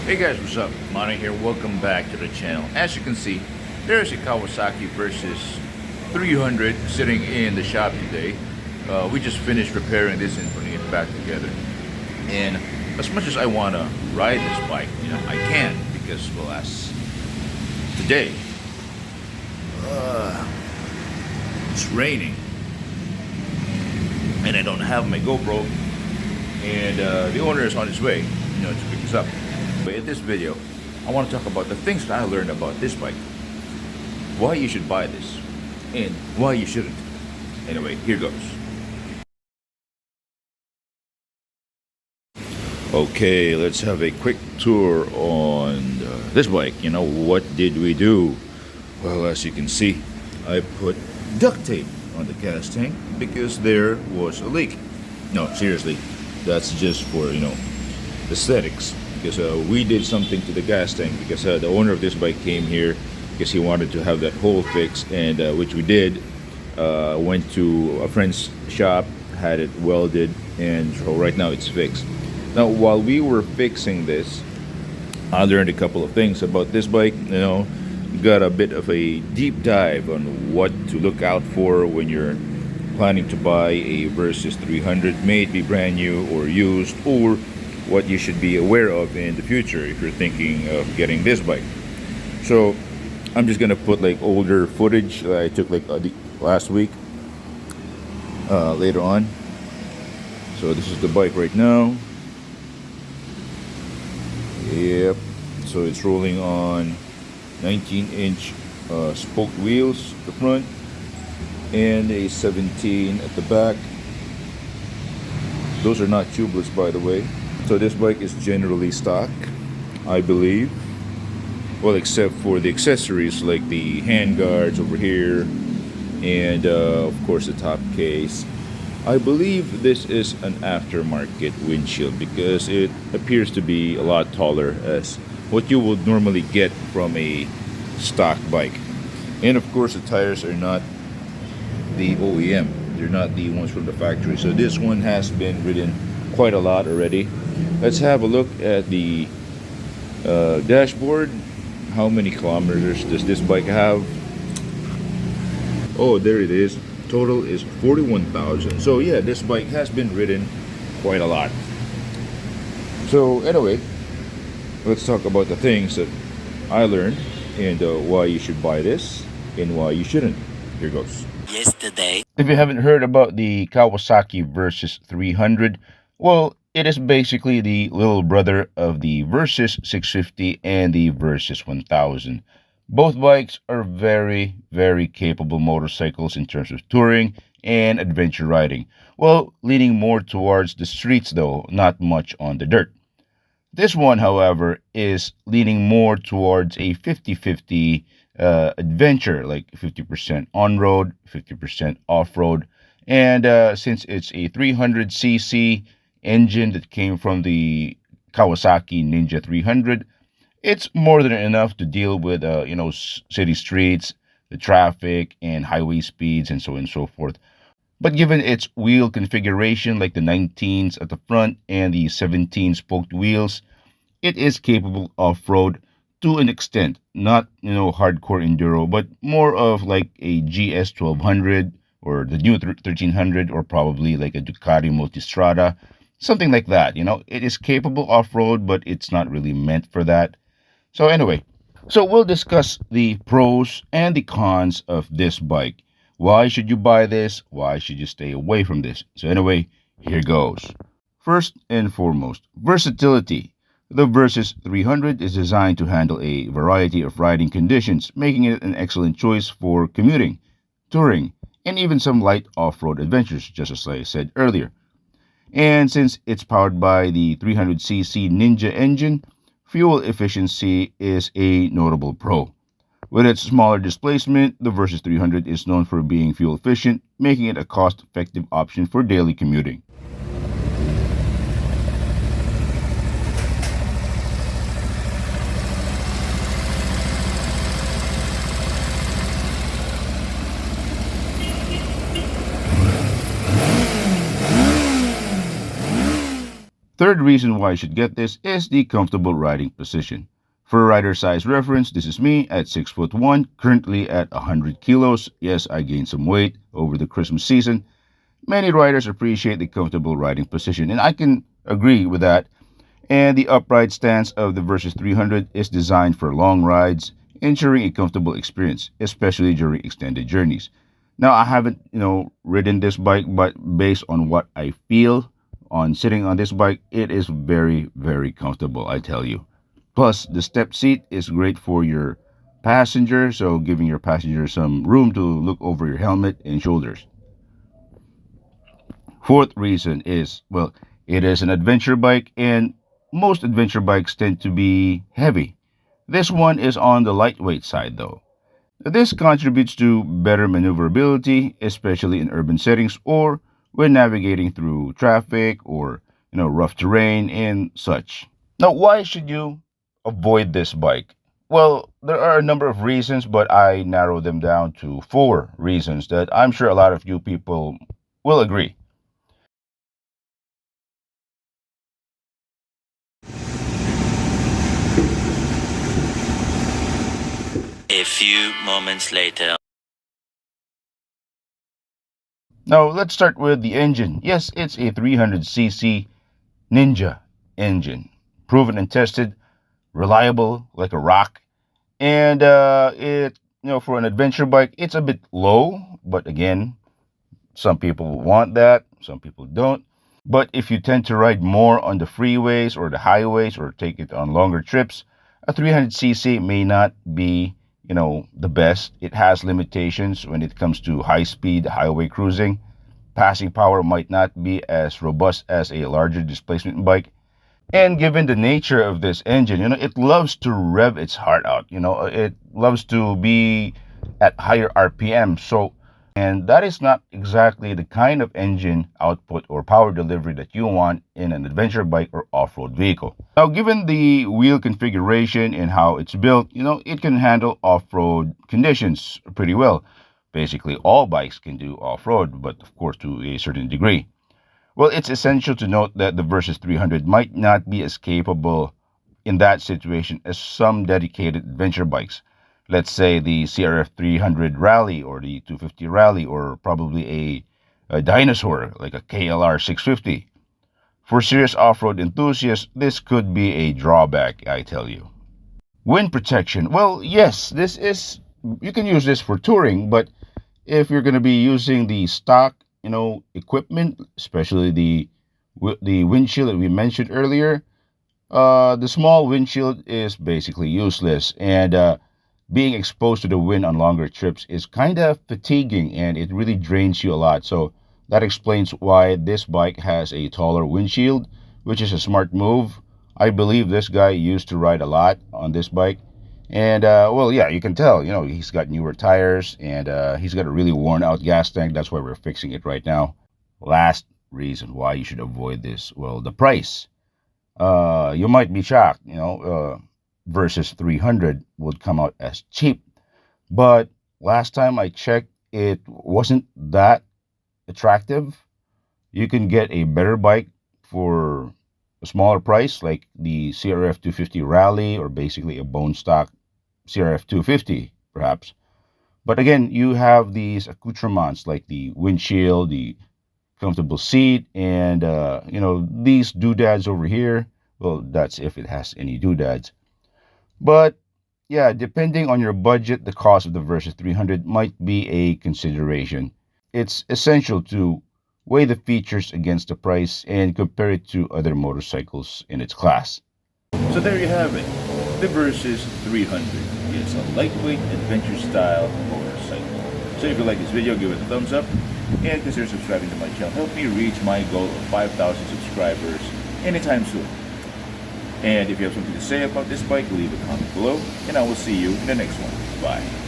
Hey guys, what's up? Monty here. Welcome back to the channel. As you can see, there's a Kawasaki Versys 300 sitting in the shop today. We just finished repairing this and putting it back together. And as much as I want to ride this bike, I can't because, well, as today, it's raining. And I don't have my GoPro. And the owner is on his way, to pick us up. But in this video, I want to talk about the things that I learned about this bike, why you should buy this, and why you shouldn't. Anyway, here goes. Okay, let's have a quick tour on this bike. What did we do? Well, as you can see, I put duct tape on the gas tank because there was a leak. No, seriously, that's just for, aesthetics. Because we did something to the gas tank because the owner of this bike came here because he wanted to have that hole fixed, and which we did. Went to a friend's shop, had it welded, and so right now it's fixed. Now, while we were fixing this, I learned a couple of things about this bike. Got a bit of a deep dive on what to look out for when you're planning to buy a Versys 300, may it be brand new or used, or what you should be aware of in the future if you're thinking of getting this bike. So I'm just gonna put like older footage that I took like last week later on. So this is the bike right now. Yep, so it's rolling on 19-inch spoked wheels at the front and a 17 at the back. Those are not tubeless, by the way. So this bike is generally stock, I believe. Well, except for the accessories like the hand guards over here and of course the top case. I believe this is an aftermarket windshield because it appears to be a lot taller as what you would normally get from a stock bike. And of course the tires are not the OEM. They're not the ones from the factory. So this one has been ridden quite a lot already. Let's have a look at the dashboard. How many kilometers does this bike have? Oh, there it is. Total is 41,000. So yeah, this bike has been ridden quite a lot. So anyway, let's talk about the things that I learned and why you should buy this and why you shouldn't. Here goes. Yesterday. If you haven't heard about the Kawasaki Versys 300, well, it is basically the little brother of the Versys 650 and the Versys 1000. Both bikes are very, very capable motorcycles in terms of touring and adventure riding. Well, leaning more towards the streets though, not much on the dirt. This one, however, is leaning more towards a 50-50 adventure, like 50% on-road, 50% off-road. And since it's a 300cc engine that came from the Kawasaki Ninja 300, it's more than enough to deal with, city streets, the traffic, and highway speeds, and so on and so forth. But given its wheel configuration, like the 19s at the front and the 17 spoked wheels, it is capable off-road to an extent. Not, hardcore enduro, but more of like a GS 1200 or the new 1300, or probably like a Ducati Multistrada, something like that. It is capable off-road, but it's not really meant for that. So anyway, we'll discuss the pros and the cons of this bike. Why should you buy this? Why should you stay away from this? So anyway, here goes. First and foremost, versatility. The Versys 300 is designed to handle a variety of riding conditions, making it an excellent choice for commuting, touring, and even some light off-road adventures, just as I said earlier. And since it's powered by the 300cc Ninja engine, fuel efficiency is a notable pro. With its smaller displacement, the Versys 300 is known for being fuel efficient, making it a cost-effective option for daily commuting. Third reason why you should get this is the comfortable riding position. For a rider size reference, this is me at 6'1", currently at 100 kilos. Yes, I gained some weight over the Christmas season. Many riders appreciate the comfortable riding position, and I can agree with that. And the upright stance of the Versys 300 is designed for long rides, ensuring a comfortable experience, especially during extended journeys. Now, I haven't, ridden this bike, but based on what I feel on sitting on this bike, it is very, very comfortable, I tell you. Plus, the step seat is great for your passenger, so giving your passenger some room to look over your helmet and shoulders. Fourth reason is, well, it is an adventure bike, and most adventure bikes tend to be heavy. This one is on the lightweight side, though. This contributes to better maneuverability, especially in urban settings or when navigating through traffic or rough terrain and such. Now, why should you avoid this bike? Well, there are a number of reasons, but I narrow them down to four reasons that I'm sure a lot of you people will agree. A few moments later. Now, let's start with the engine. Yes, it's a 300cc Ninja engine, proven and tested, reliable like a rock. And for an adventure bike, it's a bit low, but again, some people want that, some people don't. But if you tend to ride more on the freeways or the highways or take it on longer trips, a 300cc may not be, the best. It has limitations when it comes to high speed highway cruising. Passing power might not be as robust as a larger displacement bike. And given the nature of this engine, it loves to rev its heart out. It loves to be at higher RPM. And that is not exactly the kind of engine output or power delivery that you want in an adventure bike or off-road vehicle. Now, given the wheel configuration and how it's built, it can handle off-road conditions pretty well. Basically, all bikes can do off-road, but of course to a certain degree. Well, it's essential to note that the Versys 300 might not be as capable in that situation as some dedicated adventure bikes. Let's say the CRF 300 Rally or the 250 Rally or probably a dinosaur like a KLR 650. For serious off-road enthusiasts, this could be a drawback, I tell you. Wind protection. Well, yes, you can use this for touring, but if you're going to be using the stock, equipment, especially the windshield that we mentioned earlier, the small windshield is basically useless, and being exposed to the wind on longer trips is kind of fatiguing, and it really drains you a lot. So that explains why this bike has a taller windshield, which is a smart move. I believe this guy used to ride a lot on this bike. And, well, yeah, you can tell, he's got newer tires and he's got a really worn out gas tank. That's why we're fixing it right now. Last reason why you should avoid this. Well, the price. You might be shocked, Versys 300 would come out as cheap. But last time I checked, it wasn't that attractive. You can get a better bike for a smaller price, like the CRF 250 Rally or basically a bone stock CRF 250, perhaps. But again, you have these accoutrements like the windshield, the comfortable seat, and these doodads over here. Well, that's if it has any doodads. But yeah, depending on your budget, the cost of the Versys 300 might be a consideration. It's essential to weigh the features against the price and compare it to other motorcycles in its class. So there you have it. The Versys 300 is a lightweight adventure style motorcycle. So if you like this video, give it a thumbs up and consider subscribing to my channel. Help me reach my goal of 5,000 subscribers anytime soon. And if you have something to say about this bike, leave a comment below and I will see you in the next one. Bye.